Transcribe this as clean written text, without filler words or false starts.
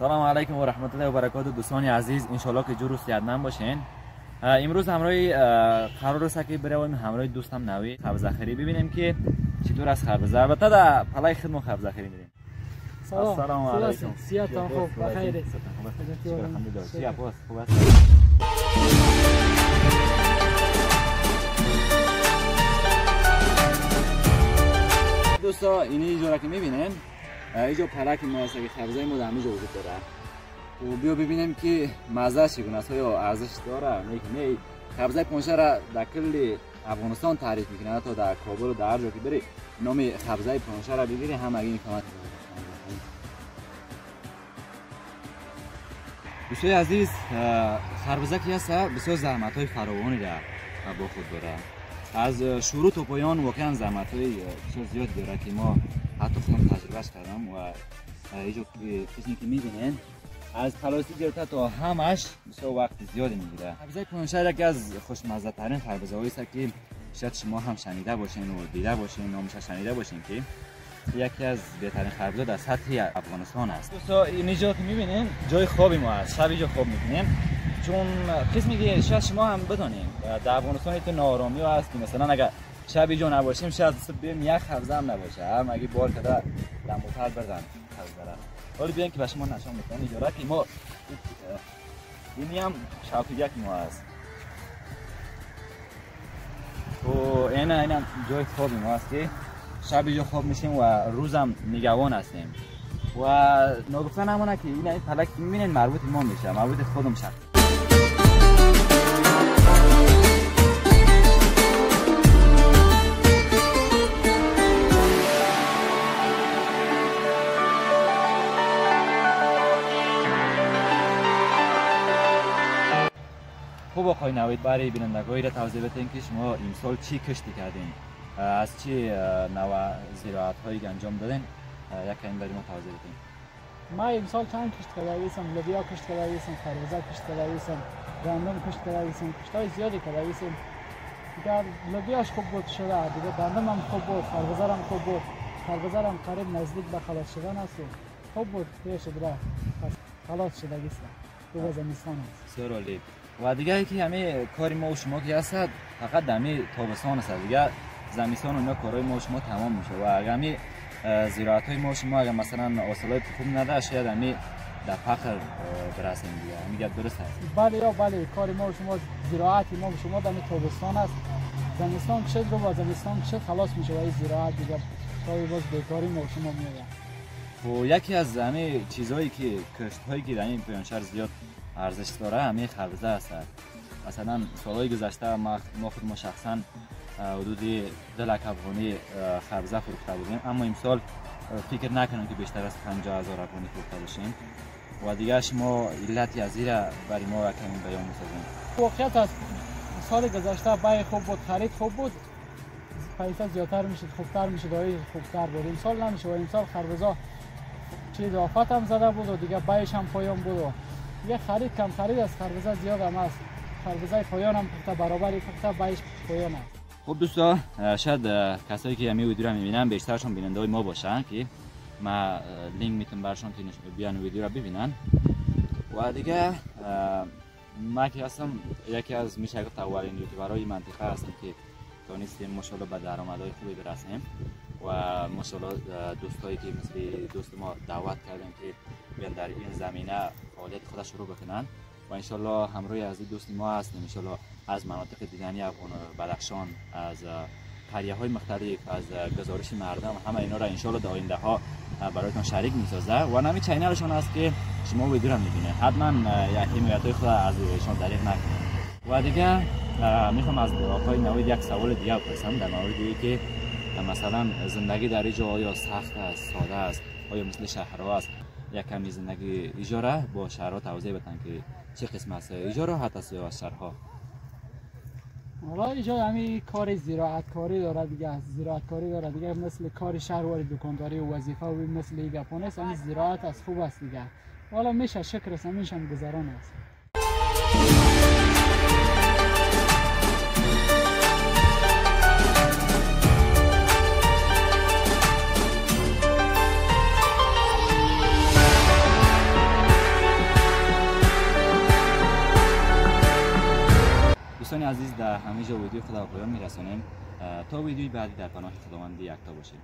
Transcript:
سلام علیکم و رحمت الله و برکاته دوستان عزیز، ان شاء الله که جور و صحتمند باشین. امروز همراه قرار است که برویم همراه دوستم نوی خبز خری ببینیم که چطور است خبز. البته در پلای خدمت خبز خری میریم. سلام علیکم. سیادتان خوب بخیر. الحمدلله. سیاه پاس خوب است. دوستا اینی جورا که میبینین اینجا پلک ما است که خبزای ما در اینجا وجود داره و بیا ببینیم که مزه چگونه است یا ارزش داره. نه خبزای پونشه را در کل افغانستان تعریف میکنه، تا در کابل و در هر جا که بری نام خبزای پونشه را بگیری هم اگه این کمک دوستای عزیز، خربزه که هست بسیار زحمت های فراوانی را با خود داره. از شروع تا پایان واقعا زحمت های بسیار زیادی داره که ما حتی خودم تجربهش کردم و اینجا کسی که میبینین از خلاصی گرفته تا همش بسیار وقت زیادی میگیره. خربزه پونشه یکی از خوشمزه ترین خربزه هایی است که شاید شما هم شنیده باشین و دیده باشین، نامش شنیده باشین که یکی از بهترین خربزه در سطح افغانستان است. دوستا اینجا که میبینین جای خوابی ما است، شب اینجا خواب میکنیم، چون قسمی که شاید شما هم بدانین در افغانستان تو ناآرامی هست که مثلا اگر شب اینجا نباشیم شاید بریم یک خبزه هم نباشه، هم اگه بار کده در موتر بردن خبزه را. حالا بیاین که به شما نشان میدم اینجا را که ما اینی هم شوکیک ما است و این جای خوابی ما است که شب اینجا خواب میشیم و روزم نگهبان هستیم. و نگفته نمونه که این پلک که میبینین مربوط ما میشه، مربوط خودم شخص. خوب آقای نوید، برای بینندگانی را توضیح بدین که شما امسال چی کشتی کردین، از چی نوع زراعت هایی انجام دادین، یک کمی برای ما توضیح بدین. ما امسال چند کشت کردیم، لوبیا کشت کردیم، خربزه کشت کردیم، گندم کشت کردیم، کشتای زیادی کردیم. دیگه لوبیاش خوب بود شده، دیگه گندم هم خوب بود، خربزه هم خوب بود. خربزه هم قریب نزدیک به خلاص شدن است. خوب بود پیش بره خلاص شدگی است. تو زمستان است. بسیار عالی. و دیگه که همه کاری ما و شما که هست فقط دمی تابستان است، دیگه زمستان و اینا کارهای ما و شما تمام میشه و اگر همی زراعت های ما و شما اگر مثلا حاصلات خوب نده شاید همی در فقر برسیم دیگه. میگه درست است؟ بله یا بله، کاری ما و شما زراعت ما و شما دمی تابستان است. زمستان کشت رو با زمستان کشت خلاص میشه و این زراعت دیگه کاری باز بیکاری ما و شما میاد. و یکی از همه چیزهایی که کشت هایی که در این پیانشهر زیاد ارزش داره همه خربزه است. مثلا سالهای گذشته ما خود ما شخصا حدود 2 لک افغانی خربزه فروخته بودیم، اما امسال فکر نکنم که بیشتر از 50,000 افغانی فروخته باشیم و دیگه شما علتی از این برای ما کمی بیان می‌سازیم. واقعیت است سال گذشته بای خوب بود، خرید خوب بود، پیسه زیادتر میشد، خوبتر میشد، دایی خوبتر بود. امسال نمیشه و امسال خربزه چیز آفت هم زده بود و دیگه بایش هم پایان بود. یه خرید کم خرید از خربزه زیاد هم است. خربزه پایان هم پخته برابری پخته بایش پایان است. خب دوستا، شاید کسایی که همین ویدیو رو میبینن بیشترشون بیننده های ما باشن که ما لینک میتونم برشون که بیان ویدیو رو ببینن. و دیگه ما که هستم یکی از میشه گفت اولین یوتیوبرهای منطقه هستم که تونستیم ماشاءالله به درآمدهای خوبی برسیم و ماشاءالله دوستایی که مثل دوست ما دعوت کردن که بیان در این زمینه فعالیت خود شروع بکنن و ان شاء الله همراه از دوست ما هستیم. ان شاء الله از مناطق دیدنی افغان بدخشان، از قریه‌های مختلف، از گزارش مردم، همه اینا را ان شاء الله در آینده ها برایتون شریک می‌سازه و نمی چینلشون است که شما ویدیو رو می‌بینید. حتما حمایت خود از ایشان دریغ نکنید. و دیگه میخوام از آقای نوید یک سوال دیگه بپرسم در موردی که مثلا زندگی در اینجا آیا سخت است، ساده است، آیا مثل شهرها است؟ یک کمی زندگی اجاره با شهرها توضیح بدن که چه قسم است اجاره حتی از شهرها؟ حالا اینجا همین کار زراعت کاری داره دیگه، زراعت کاری داره دیگه، مثل کار شهرواری دکانداری و وظیفه و مثل این گپانه است. همین زراعت از خوب است دیگه. حالا میشه شکر است، میشه گذران است. دوستان عزیز در همه جا ویدیو خدا پایان میرسانیم تا ویدیوی بعدی در پناه خداوند یکتا باشیم.